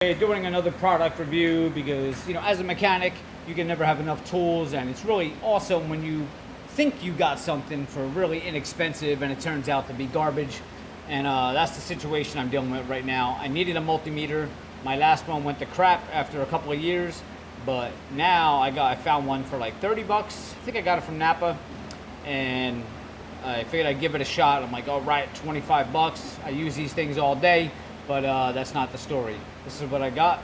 Doing another product review because, you know, as a mechanic, you can never have enough tools, and it's really awesome when you think you got something for really inexpensive and it turns out to be garbage. And that's the situation I'm dealing with right now. I needed a multimeter. My last one went to crap after a couple of years, but now I found one for like 30 bucks. I think I got it from Napa, and I figured I'd give it a shot. I'm like, all right, 25 bucks. I use these things all day. But that's not the story. This is what I got.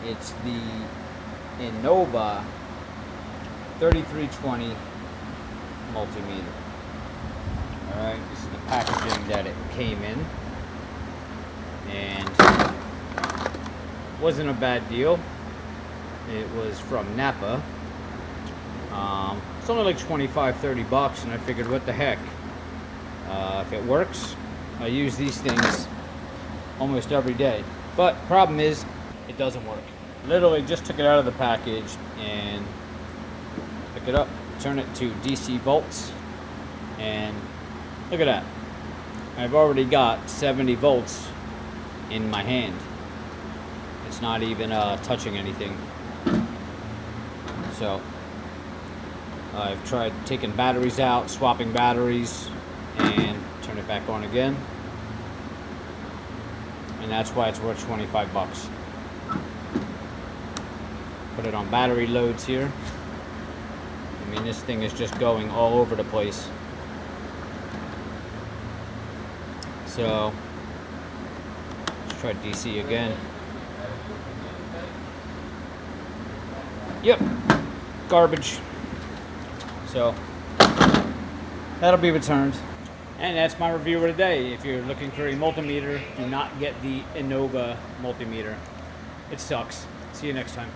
It's the INNOVA 3320 multimeter. Alright, this is the packaging that it came in. And wasn't a bad deal. It was from Napa. It's only like 25, 30 bucks, and I figured, what the heck? If it works, I use these things almost every day. But problem is, it doesn't work. Literally just took it out of the package and pick it up, turn it to DC volts, and look at that. I've already got 70 volts in my hand. It's not even touching anything. So I've tried taking batteries out, swapping batteries, and turn it back on again, and that's why it's worth 25 bucks. Put it on battery loads here. I mean, this thing is just going all over the place. So let's try DC again. Yep, garbage. So that'll be returned. And that's my review of the day. If you're looking for a multimeter, do not get the INNOVA multimeter. It sucks. See you next time.